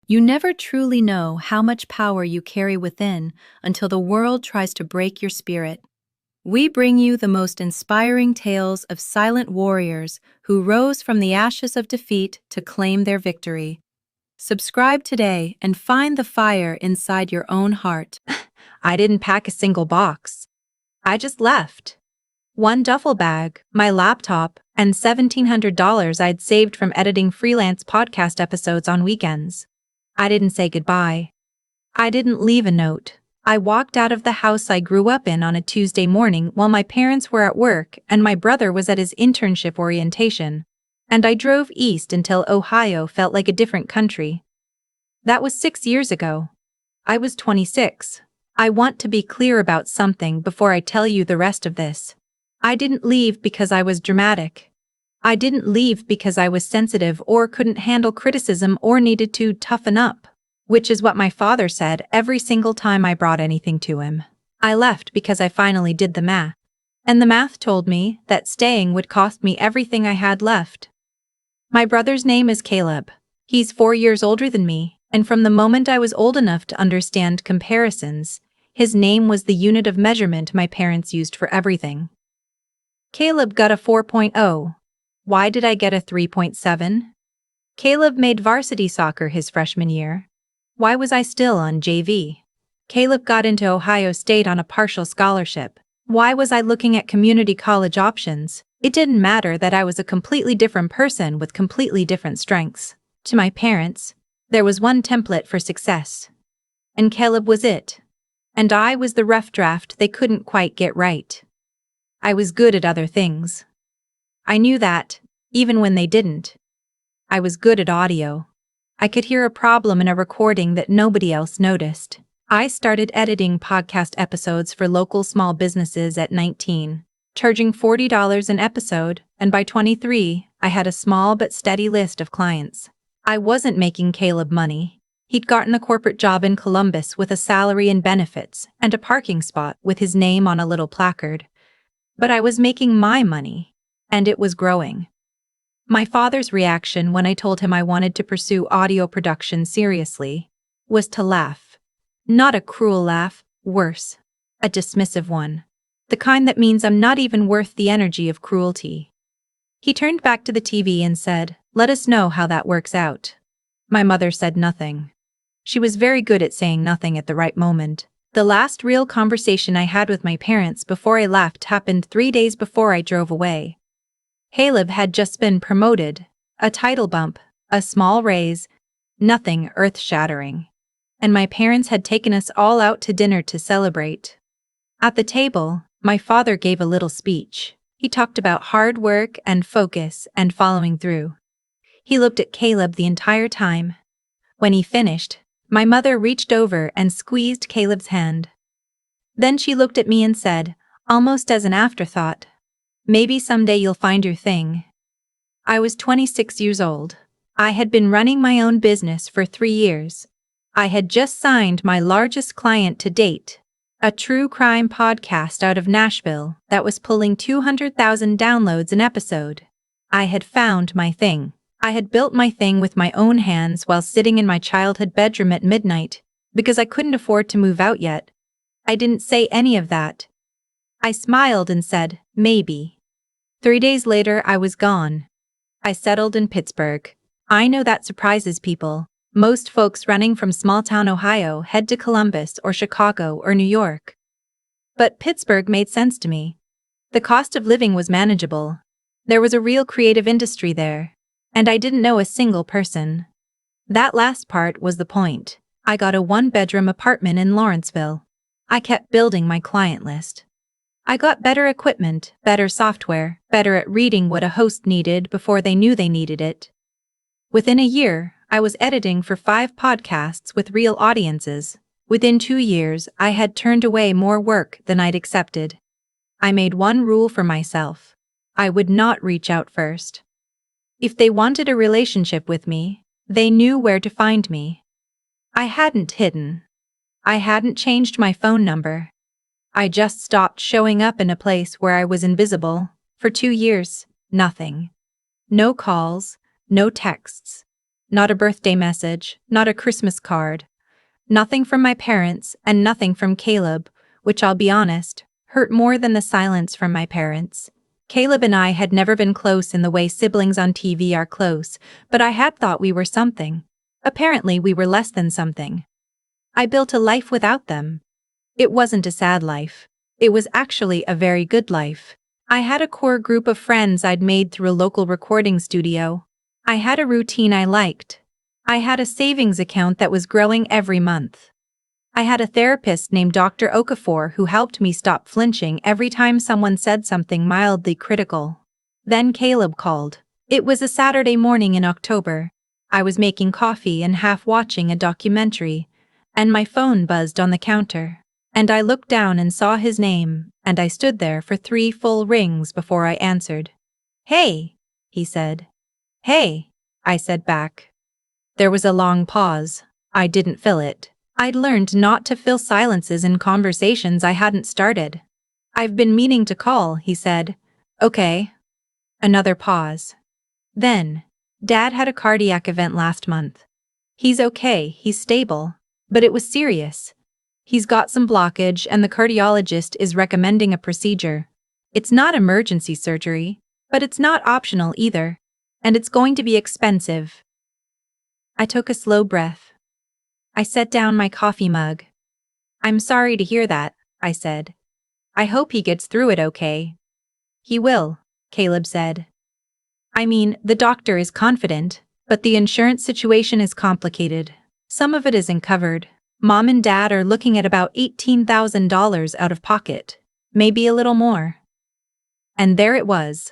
You never truly know how much power you carry within until the world tries to break your spirit. We bring you the most inspiring tales of silent warriors who rose from the ashes of defeat to claim their victory. Subscribe today and find the fire inside your own heart. I didn't pack a single box. I just left. One duffel bag, my laptop, and $1,700 I'd saved from editing freelance podcast episodes on weekends. I didn't say goodbye. I didn't leave a note. I walked out of the house I grew up in on a Tuesday morning while my parents were at work and my brother was at his internship orientation, and I drove east until Ohio felt like a different country. That was 6 years ago. I was 26. I want to be clear about something before I tell you the rest of this. I didn't leave because I was dramatic. I didn't leave because I was sensitive or couldn't handle criticism or needed to toughen up, which is what my father said every single time I brought anything to him. I left because I finally did the math, and the math told me that staying would cost me everything I had left. My brother's name is Caleb. He's 4 years older than me, and from the moment I was old enough to understand comparisons, his name was the unit of measurement my parents used for everything. Caleb got a 4.0. Why did I get a 3.7? Caleb made varsity soccer his freshman year. Why was I still on JV? Caleb got into Ohio State on a partial scholarship. Why was I looking at community college options? It didn't matter that I was a completely different person with completely different strengths. To my parents, there was one template for success. And Caleb was it. And I was the rough draft they couldn't quite get right. I was good at other things. I knew that, even when they didn't. I was good at audio. I could hear a problem in a recording that nobody else noticed. I started editing podcast episodes for local small businesses at 19, charging $40 an episode, and by 23, I had a small but steady list of clients. I wasn't making Caleb money. He'd gotten a corporate job in Columbus with a salary and benefits, and a parking spot with his name on a little placard. But I was making my money, and it was growing. My father's reaction when I told him I wanted to pursue audio production seriously was to laugh. Not a cruel laugh, worse, a dismissive one. The kind that means I'm not even worth the energy of cruelty. He turned back to the TV and said, "Let us know how that works out." My mother said nothing. She was very good at saying nothing at the right moment. The last real conversation I had with my parents before I left happened 3 days before I drove away. Caleb had just been promoted, a title bump, a small raise, nothing earth-shattering. And my parents had taken us all out to dinner to celebrate. At the table, my father gave a little speech. He talked about hard work and focus and following through. He looked at Caleb the entire time. When he finished, my mother reached over and squeezed Caleb's hand. Then she looked at me and said, almost as an afterthought, "Maybe someday you'll find your thing." I was 26 years old. I had been running my own business for 3 years. I had just signed my largest client to date, a true crime podcast out of Nashville that was pulling 200,000 downloads an episode. I had found my thing. I had built my thing with my own hands while sitting in my childhood bedroom at midnight, because I couldn't afford to move out yet. I didn't say any of that. I smiled and said, maybe. 3 days later, I was gone. I settled in Pittsburgh. I know that surprises people. Most folks running from small-town Ohio head to Columbus or Chicago or New York. But Pittsburgh made sense to me. The cost of living was manageable. There was a real creative industry there. And I didn't know a single person. That last part was the point. I got a 1-bedroom apartment in Lawrenceville. I kept building my client list. I got better equipment, better software, better at reading what a host needed before they knew they needed it. Within a year, I was editing for 5 podcasts with real audiences. Within 2 years, I had turned away more work than I'd accepted. I made one rule for myself. I would not reach out first. If they wanted a relationship with me, they knew where to find me. I hadn't hidden. I hadn't changed my phone number. I just stopped showing up in a place where I was invisible. For 2 years, nothing. No calls, no texts. Not a birthday message, not a Christmas card. Nothing from my parents and nothing from Caleb, which I'll be honest, hurt more than the silence from my parents. Caleb and I had never been close in the way siblings on TV are close, but I had thought we were something. Apparently we were less than something. I built a life without them. It wasn't a sad life. It was actually a very good life. I had a core group of friends I'd made through a local recording studio. I had a routine I liked. I had a savings account that was growing every month. I had a therapist named Dr. Okafor who helped me stop flinching every time someone said something mildly critical. Then Caleb called. It was a Saturday morning in October. I was making coffee and half watching a documentary, and my phone buzzed on the counter. And I looked down and saw his name, and I stood there for 3 full rings before I answered. "Hey," he said. "Hey," I said back. There was a long pause. I didn't fill it. I'd learned not to fill silences in conversations I hadn't started. "I've been meaning to call," he said. "Okay." Another pause. Then, "Dad had a cardiac event last month. He's okay, he's stable. But it was serious. He's got some blockage and the cardiologist is recommending a procedure. It's not emergency surgery, but it's not optional either. And it's going to be expensive." I took a slow breath. I set down my coffee mug. "I'm sorry to hear that," I said. "I hope he gets through it okay." "He will," Caleb said. "I mean, the doctor is confident, but the insurance situation is complicated. Some of it isn't covered. Mom and Dad are looking at about $18,000 out of pocket, maybe a little more." And there it was.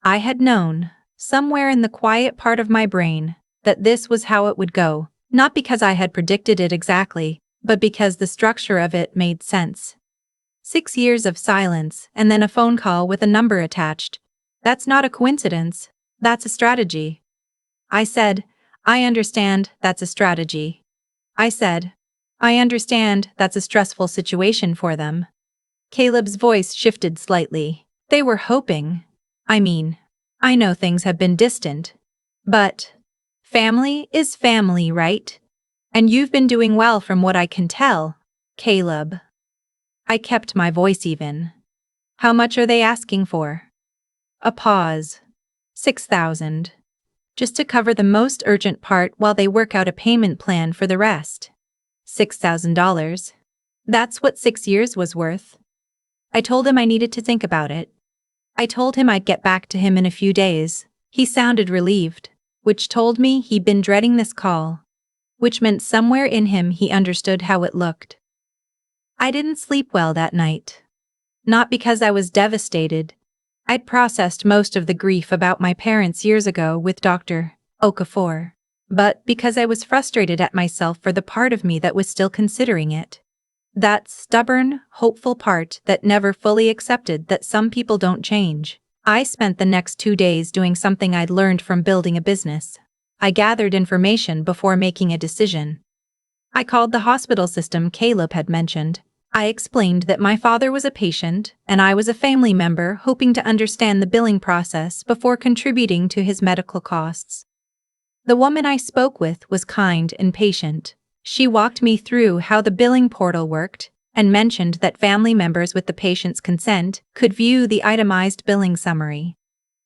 I had known, somewhere in the quiet part of my brain, that this was how it would go, not because I had predicted it exactly, but because the structure of it made sense. 6 years of silence and then a phone call with a number attached. That's not a coincidence, that's a strategy. I said, "I understand, that's a strategy." I said, "I understand, that's a stressful situation for them." Caleb's voice shifted slightly. "They were hoping. I know things have been distant. But family is family, right? And you've been doing well from what I can tell, Caleb." I kept my voice even. "How much are they asking for?" A pause. 6,000. Just to cover the most urgent part while they work out a payment plan for the rest. $6,000. That's what 6 years was worth. I told him I needed to think about it. I told him I'd get back to him in a few days. He sounded relieved, which told me he'd been dreading this call, which meant somewhere in him he understood how it looked. I didn't sleep well that night. Not because I was devastated. I'd processed most of the grief about my parents years ago with Dr. Okafor, but because I was frustrated at myself for the part of me that was still considering it. That stubborn, hopeful part that never fully accepted that some people don't change. I spent the next 2 days doing something I'd learned from building a business. I gathered information before making a decision. I called the hospital system Caleb had mentioned. I explained that my father was a patient, and I was a family member hoping to understand the billing process before contributing to his medical costs. The woman I spoke with was kind and patient. She walked me through how the billing portal worked and mentioned that family members with the patient's consent could view the itemized billing summary.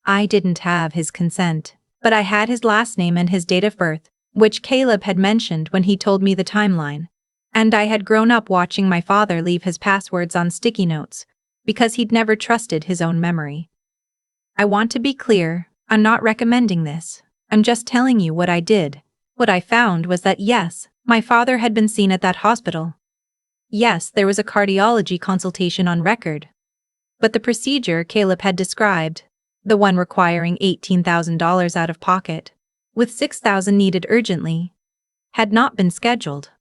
I didn't have his consent, but I had his last name and his date of birth, which Caleb had mentioned when he told me the timeline. And I had grown up watching my father leave his passwords on sticky notes, because he'd never trusted his own memory. I want to be clear, I'm not recommending this. I'm just telling you what I did. What I found was that yes, my father had been seen at that hospital. Yes, there was a cardiology consultation on record. But the procedure Caleb had described, the one requiring $18,000 out of pocket, with $6,000 needed urgently, had not been scheduled,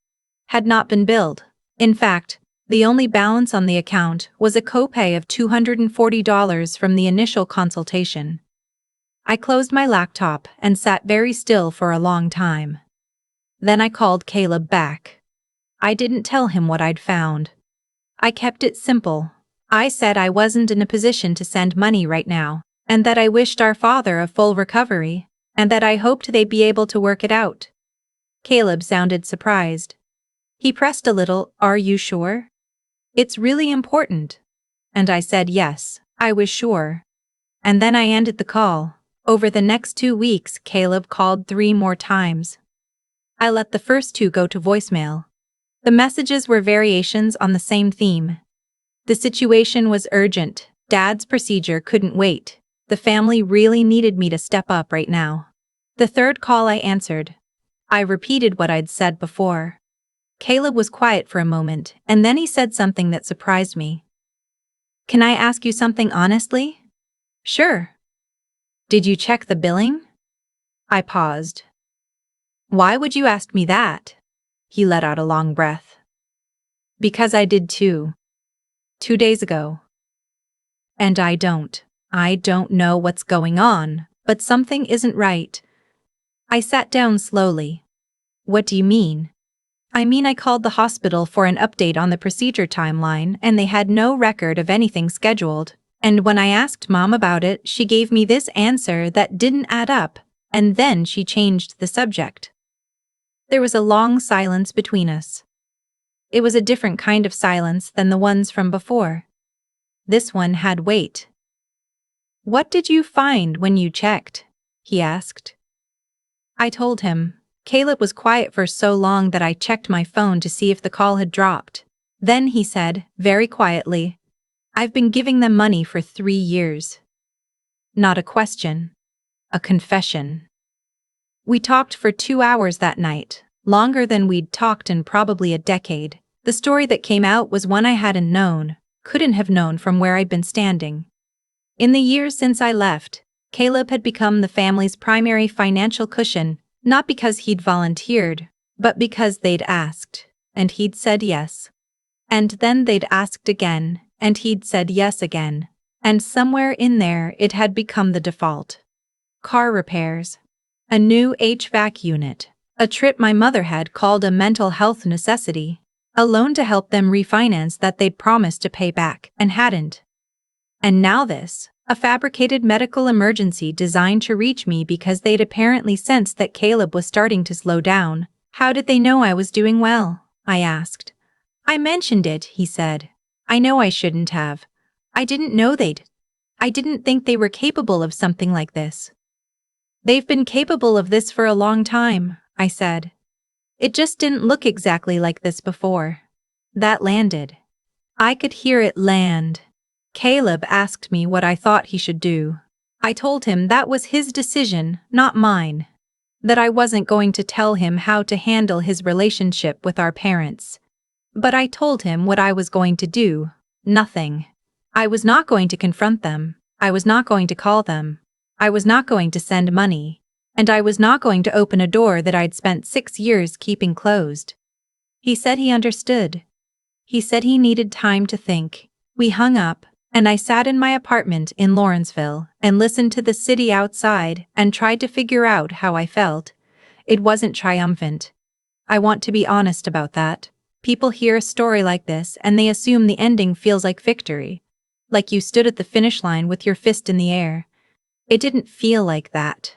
had not been billed. In fact, the only balance on the account was a copay of $240 from the initial consultation. I closed my laptop and sat very still for a long time. Then I called Caleb back. I didn't tell him what I'd found. I kept it simple. I said I wasn't in a position to send money right now, and that I wished our father a full recovery, and that I hoped they'd be able to work it out. Caleb sounded surprised. He pressed a little, "Are you sure? It's really important." And I said yes, I was sure. And then I ended the call. Over the next 2 weeks, Caleb called 3 more times. I let the first 2 go to voicemail. The messages were variations on the same theme. The situation was urgent. Dad's procedure couldn't wait. The family really needed me to step up right now. The third call I answered. I repeated what I'd said before. Caleb was quiet for a moment, and then he said something that surprised me. "Can I ask you something honestly?" "Sure." "Did you check the billing?" I paused. "Why would you ask me that?" He let out a long breath. "Because I did too. 2 days ago. And I don't know what's going on, but something isn't right." I sat down slowly. "What do you mean?" "I mean, I called the hospital for an update on the procedure timeline and they had no record of anything scheduled. And when I asked Mom about it, she gave me this answer that didn't add up, and then she changed the subject." There was a long silence between us. It was a different kind of silence than the ones from before. This one had weight. "What did you find when you checked?" he asked. I told him. Caleb was quiet for so long that I checked my phone to see if the call had dropped. Then he said, very quietly, "I've been giving them money for 3 years." Not a question. A confession. We talked for 2 hours that night, longer than we'd talked in probably a decade. The story that came out was one I hadn't known, couldn't have known from where I'd been standing. In the years since I left, Caleb had become the family's primary financial cushion, not because he'd volunteered, but because they'd asked, and he'd said yes. And then they'd asked again, and he'd said yes again. And somewhere in there it had become the default. Car repairs. A new HVAC unit. A trip my mother had called a mental health necessity. A loan to help them refinance that they'd promised to pay back, and hadn't. And now this. A fabricated medical emergency designed to reach me because they'd apparently sensed that Caleb was starting to slow down. "How did they know I was doing well?" I asked. "I mentioned it," he said. "I know I shouldn't have. I didn't know I didn't think they were capable of something like this." "They've been capable of this for a long time," I said. "It just didn't look exactly like this before." That landed. I could hear it land. Caleb asked me what I thought he should do. I told him that was his decision, not mine. That I wasn't going to tell him how to handle his relationship with our parents. But I told him what I was going to do. Nothing. I was not going to confront them. I was not going to call them. I was not going to send money. And I was not going to open a door that I'd spent 6 years keeping closed. He said he understood. He said he needed time to think. We hung up, and I sat in my apartment in Lawrenceville and listened to the city outside and tried to figure out how I felt. It wasn't triumphant. I want to be honest about that. People hear a story like this and they assume the ending feels like victory. Like you stood at the finish line with your fist in the air. It didn't feel like that.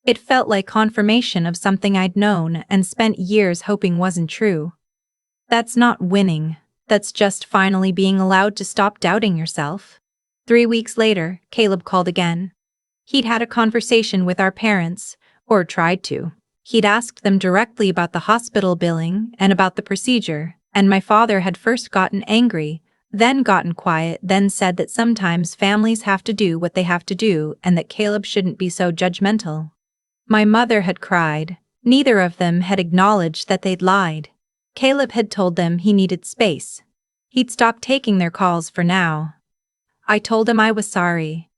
It felt like confirmation of something I'd known and spent years hoping wasn't true. That's not winning. That's just finally being allowed to stop doubting yourself. 3 weeks later, Caleb called again. He'd had a conversation with our parents, or tried to. He'd asked them directly about the hospital billing and about the procedure, and my father had first gotten angry, then gotten quiet, then said that sometimes families have to do what they have to do and that Caleb shouldn't be so judgmental. My mother had cried. Neither of them had acknowledged that they'd lied. Caleb had told them he needed space. He'd stopped taking their calls for now. I told him I was sorry.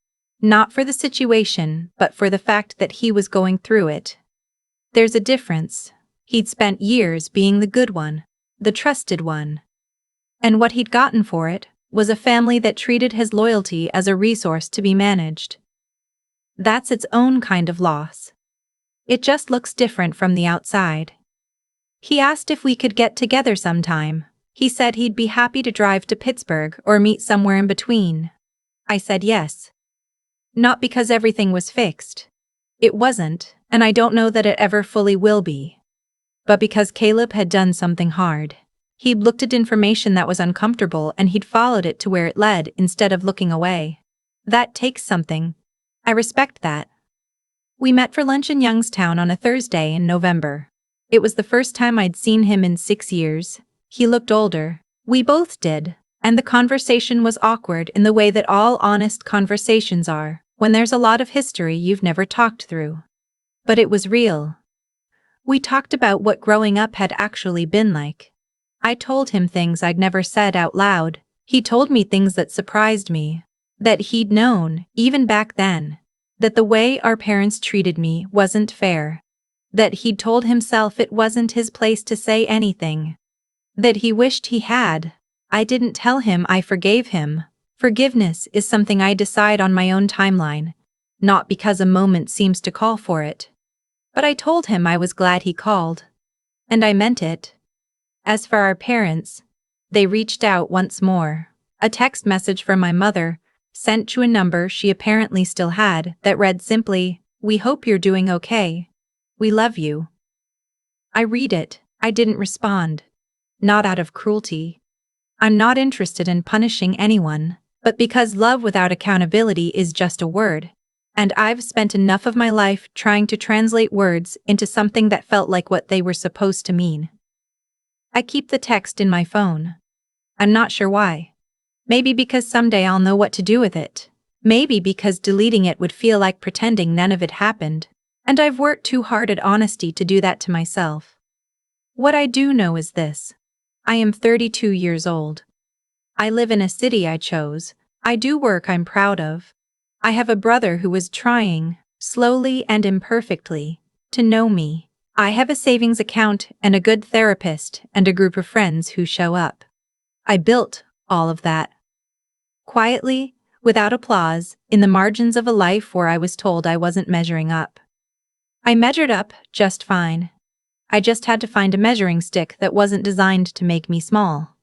Not for the situation, but for the fact that he was going through it. There's a difference. He'd spent years being the good one, the trusted one. And what he'd gotten for it was a family that treated his loyalty as a resource to be managed. That's its own kind of loss. It just looks different from the outside. He asked if we could get together sometime. He said he'd be happy to drive to Pittsburgh or meet somewhere in between. I said yes. Not because everything was fixed. It wasn't, and I don't know that it ever fully will be. But because Caleb had done something hard. He'd looked at information that was uncomfortable and he'd followed it to where it led instead of looking away. That takes something. I respect that. We met for lunch in Youngstown on a Thursday in November. It was the first time I'd seen him in 6 years. He looked older. We both did. And the conversation was awkward in the way that all honest conversations are, when there's a lot of history you've never talked through. But it was real. We talked about what growing up had actually been like. I told him things I'd never said out loud. He told me things that surprised me. That he'd known, even back then. That the way our parents treated me wasn't fair. That he'd told himself it wasn't his place to say anything. That he wished he had. I didn't tell him I forgave him. Forgiveness is something I decide on my own timeline, not because a moment seems to call for it. But I told him I was glad he called. And I meant it. As for our parents, they reached out once more. A text message from my mother, sent to a number she apparently still had, that read simply, "We hope you're doing okay. We love you." I read it. I didn't respond. Not out of cruelty. I'm not interested in punishing anyone, but because love without accountability is just a word, and I've spent enough of my life trying to translate words into something that felt like what they were supposed to mean. I keep the text in my phone. I'm not sure why. Maybe because someday I'll know what to do with it. Maybe because deleting it would feel like pretending none of it happened, and I've worked too hard at honesty to do that to myself. What I do know is this. I am 32 years old. I live in a city I chose. I do work I'm proud of. I have a brother who is trying, slowly and imperfectly, to know me. I have a savings account and a good therapist and a group of friends who show up. I built all of that. Quietly, without applause, in the margins of a life where I was told I wasn't measuring up. I measured up just fine. I just had to find a measuring stick that wasn't designed to make me small.